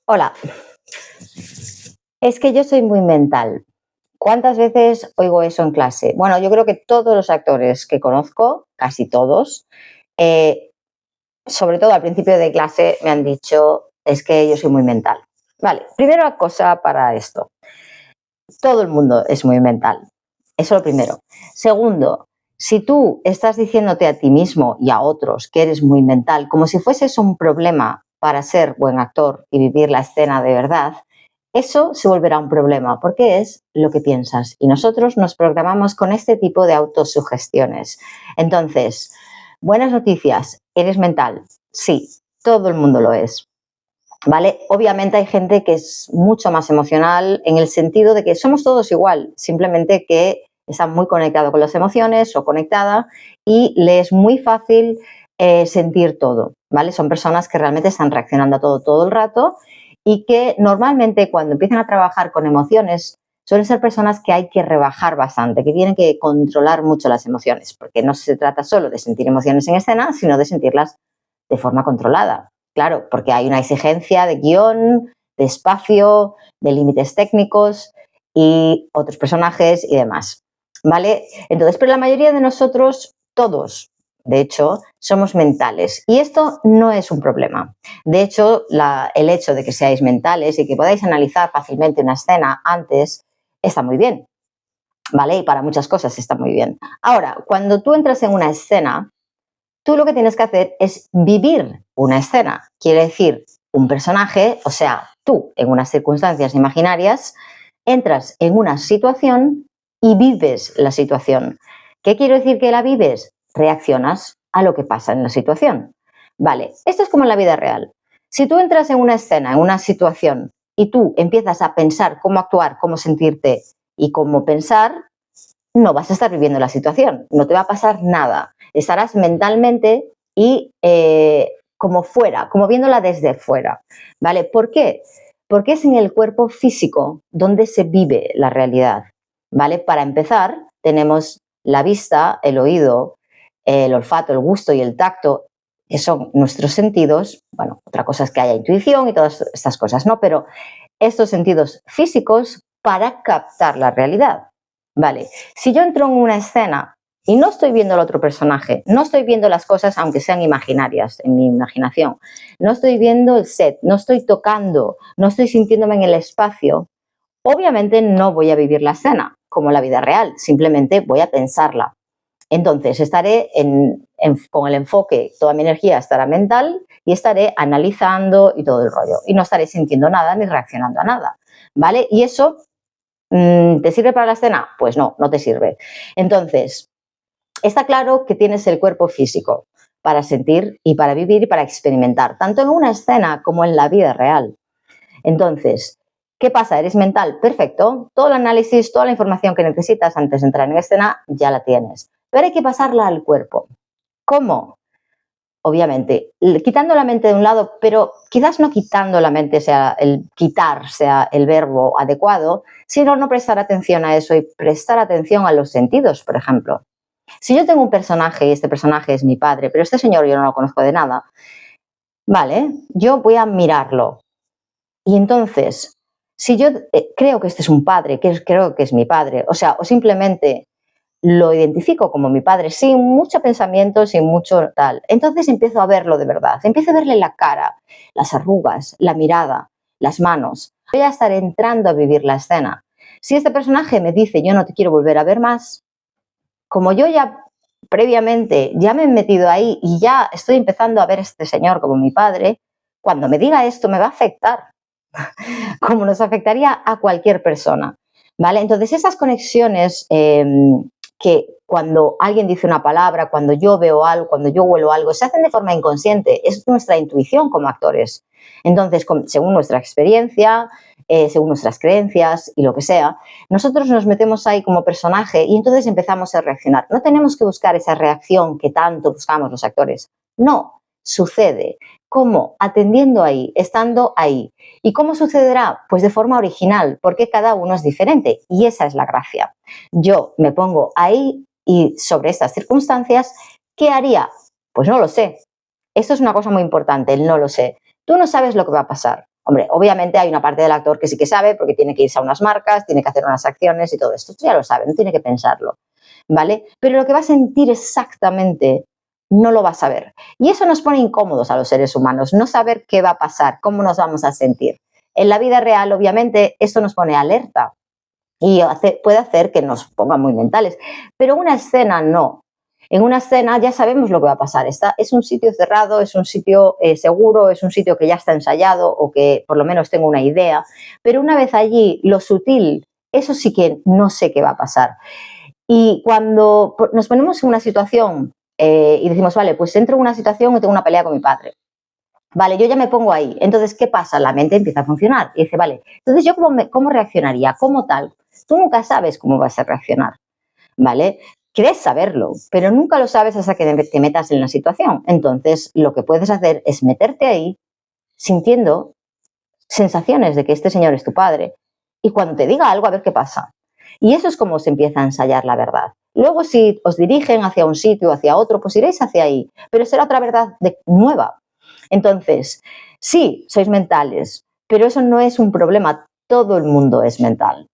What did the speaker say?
Hola, es que yo soy muy mental. ¿Cuántas veces oigo eso en clase? Bueno, yo creo que todos los actores que conozco, casi todos, eh, sobre todo al principio de clase, me han dicho, es que yo soy muy mental. Vale, primera cosa para esto, todo el mundo es muy mental. Eso es lo primero. Segundo, si tú estás diciéndote a ti mismo y a otros que eres muy mental, como si fueses un problema para ser buen actor y vivir la escena de verdad, eso se volverá un problema porque es lo que piensas y nosotros nos programamos con este tipo de autosugestiones. Entonces, buenas noticias, eres mental. Sí, todo el mundo lo es. ¿Vale? Obviamente hay gente que es mucho más emocional en el sentido de que somos todos igual, simplemente que está muy conectado con las emociones o conectada y le es muy fácil sentir todo, ¿vale? Son personas que realmente están reaccionando a todo el rato y que normalmente cuando empiezan a trabajar con emociones suelen ser personas que hay que rebajar bastante, que tienen que controlar mucho las emociones, porque no se trata solo de sentir emociones en escena, sino de sentirlas de forma controlada. Claro, porque hay una exigencia de guión, de espacio, de límites técnicos y otros personajes y demás. ¿Vale? Entonces, pero la mayoría de nosotros, todos, de hecho, somos mentales. Y esto no es un problema. De hecho, el hecho de que seáis mentales y que podáis analizar fácilmente una escena antes, está muy bien. ¿Vale? Y para muchas cosas está muy bien. Ahora, cuando tú entras en una escena, tú lo que tienes que hacer es vivir una escena. Quiere decir, un personaje, o sea, tú en unas circunstancias imaginarias, entras en una situación y vives la situación. ¿Qué quiero decir que la vives? Reaccionas a lo que pasa en la situación. Vale, esto es como en la vida real. Si tú entras en una escena, en una situación, y tú empiezas a pensar cómo actuar, cómo sentirte y cómo pensar, no vas a estar viviendo la situación, no te va a pasar nada. Estarás mentalmente y como fuera, como viéndola desde fuera. ¿Vale? ¿Por qué? Porque es en el cuerpo físico donde se vive la realidad. ¿Vale? Para empezar, tenemos la vista, el oído, el olfato, el gusto y el tacto, que son nuestros sentidos. Bueno, otra cosa es que haya intuición y todas estas cosas, ¿no? Pero estos sentidos físicos para captar la realidad. Vale, si yo entro en una escena y no estoy viendo al otro personaje, no estoy viendo las cosas aunque sean imaginarias en mi imaginación, no estoy viendo el set, no estoy tocando, no estoy sintiéndome en el espacio, obviamente no voy a vivir la escena como la vida real, simplemente voy a pensarla. Entonces estaré con el enfoque, toda mi energía estará mental y estaré analizando y todo el rollo. Y no estaré sintiendo nada ni reaccionando a nada. ¿Vale? Y eso, ¿te sirve para la escena? Pues no, no te sirve. Entonces, está claro que tienes el cuerpo físico para sentir y para vivir y para experimentar, tanto en una escena como en la vida real. Entonces, ¿qué pasa? ¿Eres mental? Perfecto. Todo el análisis, toda la información que necesitas antes de entrar en escena ya la tienes. Pero hay que pasarla al cuerpo. ¿Cómo? Obviamente, quitando la mente de un lado, pero quizás no quitando la mente sea el quitar, sea el verbo adecuado, sino no prestar atención a eso y prestar atención a los sentidos, por ejemplo. Si yo tengo un personaje y este personaje es mi padre, pero este señor yo no lo conozco de nada, vale, yo voy a mirarlo. Y entonces, si yo creo que este es un padre, creo que es mi padre, o sea, o simplemente lo identifico como mi padre sin mucho pensamiento, sin mucho tal, entonces empiezo a verlo de verdad, empiezo a verle la cara, las arrugas, la mirada, las manos. Voy a estar entrando a vivir la escena. Si este personaje me dice yo no te quiero volver a ver más, como yo ya previamente ya me he metido ahí y ya estoy empezando a ver a este señor como mi padre, cuando me diga esto me va a afectar, como nos afectaría a cualquier persona. ¿Vale? Entonces, esas conexiones que cuando alguien dice una palabra, cuando yo veo algo, cuando yo huelo algo, se hacen de forma inconsciente, es nuestra intuición como actores. Entonces, según nuestra experiencia, según nuestras creencias y lo que sea, nosotros nos metemos ahí como personaje y entonces empezamos a reaccionar. No tenemos que buscar esa reacción que tanto buscamos los actores. No, sucede. ¿Cómo? Atendiendo ahí, estando ahí. ¿Y cómo sucederá? Pues de forma original, porque cada uno es diferente y esa es la gracia. Yo me pongo ahí y sobre estas circunstancias, ¿qué haría? Pues no lo sé. Esto es una cosa muy importante, el no lo sé. Tú no sabes lo que va a pasar. Hombre, obviamente hay una parte del actor que sí que sabe, porque tiene que irse a unas marcas, tiene que hacer unas acciones y todo esto. Esto ya lo sabe, no tiene que pensarlo, ¿vale? Pero lo que va a sentir exactamente no lo va a saber. Y eso nos pone incómodos a los seres humanos, no saber qué va a pasar, cómo nos vamos a sentir. En la vida real, obviamente, esto nos pone alerta y puede hacer que nos pongan muy mentales, pero una escena no. En una escena ya sabemos lo que va a pasar. Es un sitio cerrado, es un sitio seguro, es un sitio que ya está ensayado o que por lo menos tengo una idea, pero una vez allí, lo sutil, eso sí que no sé qué va a pasar. Y cuando nos ponemos en una situación y decimos, vale, pues entro en una situación y tengo una pelea con mi padre. Vale, yo ya me pongo ahí. Entonces, ¿qué pasa? La mente empieza a funcionar y dice, vale, entonces yo cómo reaccionaría, cómo tal. Tú nunca sabes cómo vas a reaccionar, ¿vale? Crees saberlo, pero nunca lo sabes hasta que te metas en la situación. Entonces, lo que puedes hacer es meterte ahí sintiendo sensaciones de que este señor es tu padre y cuando te diga algo, a ver qué pasa. Y eso es como se empieza a ensayar la verdad. Luego, si os dirigen hacia un sitio o hacia otro, pues iréis hacia ahí, pero será otra verdad nueva. Entonces, sí, sois mentales, pero eso no es un problema. Todo el mundo es mental.